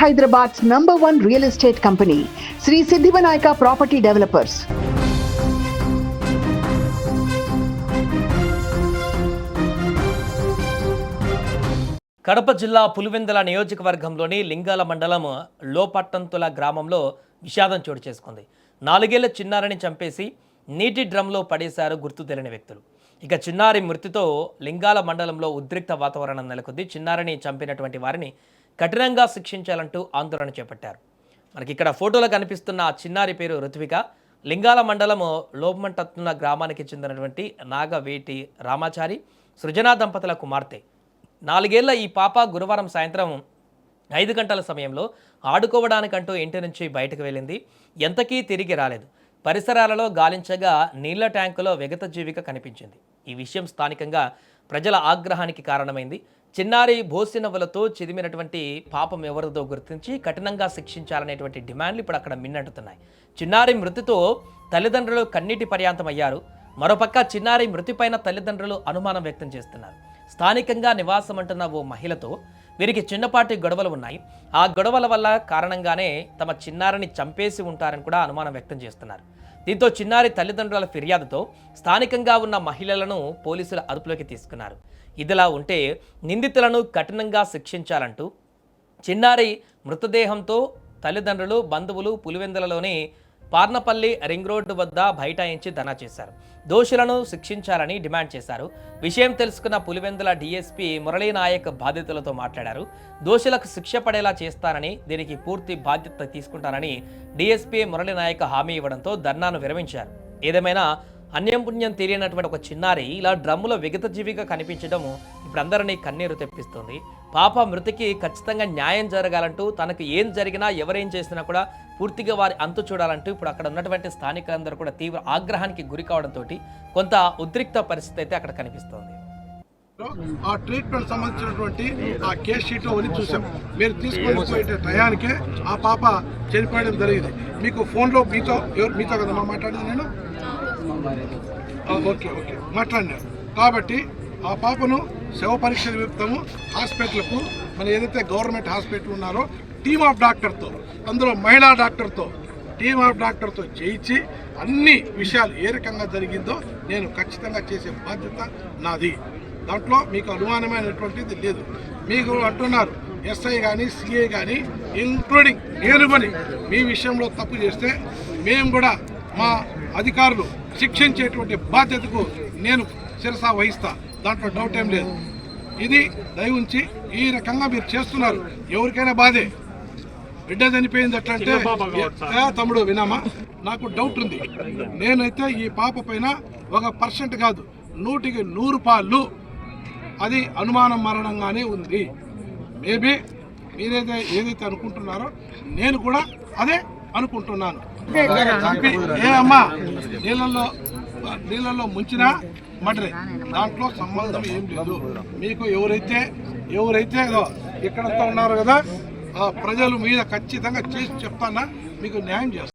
Hyderabad's #1 real estate company, Sri Siddhivanayaka Property Developers. Kadapa జిల్లా పులివెందుల నియోజకవర్గంలోని లింగాల మండలం లోపట్టంతుల గ్రామంలో విషాదం చోటు చేసుకుంది. 4 ఏళ్ల చిన్నారిని చంపేసి నీటి డ్రమ్లో పడేశారు గుర్తు తెలియని వ్యక్తులు. ఇక చిన్నారి మృతితో లింగాల మండలంలో ఉద్రిక్త వాతావరణం నెలకొంది. చిన్నారిని చంపినటువంటి వారిని కఠినంగా శిక్షించాలంటూ ఆందోళన చేపట్టారు. మనకి ఇక్కడ ఫోటోలో కనిపిస్తున్న ఆ చిన్నారి పేరు రుత్విక. లింగాల మండలం లోపట్టంతుల గ్రామానికి చెందినటువంటి నాగవేటి రామాచారి సృజనా దంపతుల కుమార్తె. 4 ఏళ్ల ఈ పాప గురువారం సాయంత్రం 5 గంటల సమయంలో ఆడుకోవడానికంటూ ఇంటి నుంచి బయటకు వెళ్ళింది. ఎంతకీ తిరిగి రాలేదు. పరిసరాలలో గాలించగా నీళ్ల ట్యాంకులో విగత జీవిక కనిపించింది. ఈ విషయం స్థానికంగా ప్రజల ఆగ్రహానికి కారణమైంది. చిన్నారి భోసినవ్వులతో చిదిమినటువంటి పాపం ఎవరిదో గుర్తించి కఠినంగా శిక్షించాలనేటువంటి డిమాండ్లు ఇప్పుడు అక్కడ మిన్నట్టుతున్నాయి. చిన్నారి మృతితో తల్లిదండ్రులు కన్నీటి పర్యాంతమయ్యారు. మరోపక్క చిన్నారి మృతిపైన తల్లిదండ్రులు అనుమానం వ్యక్తం చేస్తున్నారు. స్థానికంగా నివాసం అంటున్న ఓ మహిళతో వీరికి చిన్నపాటి గొడవలు ఉన్నాయి. ఆ గొడవల వల్ల కారణంగానే తమ చిన్నారిని చంపేసి ఉంటారని కూడా అనుమానం వ్యక్తం చేస్తున్నారు. దీంతో చిన్నారి తల్లిదండ్రుల ఫిర్యాదుతో స్థానికంగా ఉన్న మహిళలను పోలీసుల అదుపులోకి తీసుకున్నారు. ఇదిలా ఉంటే నిందితులను కఠినంగా శిక్షించాలంటూ చిన్నారి మృతదేహంతో తల్లిదండ్రులు బంధువులు పులివెందులలోని పార్నపల్లి రింగ్ రోడ్డు వద్ద బైఠాయించి ధర్నా చేశారు. దోషులను శిక్షించాలని డిమాండ్ చేశారు. విషయం తెలుసుకున్న పులివెందుల డీఎస్పీ మురళీనాయక్ బాధితులతో మాట్లాడారు. దోషులకు శిక్ష పడేలా చేస్తానని, దీనికి పూర్తి బాధ్యత తీసుకుంటానని డీఎస్పీ మురళీనాయక్ హామీ ఇవ్వడంతో ధర్నాను విరమించారు. ఏదేమైనా అన్యం పుణ్యం తెలియనటువంటి ఒక చిన్నారి ఇలా డ్రమ్ములో విగత జీవిగా కనిపించడం ఇప్పుడు అందరినీ కన్నీరు తెప్పిస్తుంది. పాప మృతికి ఖచ్చితంగా న్యాయం జరగాలంటూ, తనకు ఏం జరిగినా ఎవరేం చేసినా కూడా పూర్తిగా వారి అంతు చూడాలంటూ ఇప్పుడు అక్కడ ఉన్నటువంటి స్థానికులందరూ కూడా తీవ్ర ఆగ్రహానికి గురి కావడంతో కొంత ఉద్రిక్త పరిస్థితి అయితే అక్కడ కనిపిస్తోంది. ఆ ట్రీట్మెంట్ సంబంధించినటువంటి ఆ కేస్ షీట్ అవన్నీ చూసాం. మీరు తీసుకొని పోయే టయానికే ఆ పాప చనిపోయడం జరిగింది. మీకు ఫోన్లో మీతో కదా మాట్లాడింది నేను ఓకే మాట్లాడినారు. కాబట్టి ఆ పాపను శవ పరీక్ష నిమిత్తము హాస్పిటల్కు మన ఏదైతే గవర్నమెంట్ హాస్పిటల్ ఉన్నారో టీమ్ ఆఫ్ డాక్టర్తో, అందులో మహిళా డాక్టర్తో టీమ్ ఆఫ్ డాక్టర్తో చేయించి అన్ని విషయాలు ఏ రకంగా జరిగిందో నేను ఖచ్చితంగా చేసే బాధ్యత నాది. దాంట్లో మీకు అనుమానమైనటువంటిది లేదు. మీకు అంటున్నారు ఎస్ఐ కానీ సిఐ కానీ ఇంక్లూడింగ్ నేను కానీ మీ విషయంలో తప్పు చేస్తే మేము కూడా మా అధికారులు శిక్షించేటువంటి బాధ్యతకు నేను శిరసా వహిస్తా. దాంట్లో డౌట్ ఏం లేదు. ఇది దయ ఉంచి ఈ రకంగా మీరు చేస్తున్నారు. ఎవరికైనా బాధే. బిడ్డ చనిపోయింది అట్లంటే తమ్ముడు వినామా, నాకు డౌట్ ఉంది. నేనైతే ఈ పాప పైన 1% కాదు 100కి 100 పాళ్ళు అది అనుమానం మరణంగానే ఉంది. మేబీ మీరైతే ఏదైతే అనుకుంటున్నారో నేను కూడా అదే అనుకుంటున్నాను. ఏ అమ్మా నీళ్ళల్లో ముంచినా మటరే, దాంట్లో సంబంధం ఏం లేదు. మీకు ఎవరైతే ఇక్కడంతా ఉన్నారు కదా ఆ ప్రజలు మీద ఖచ్చితంగా చేసి చెప్తానా మీకు న్యాయం చేస్తాను.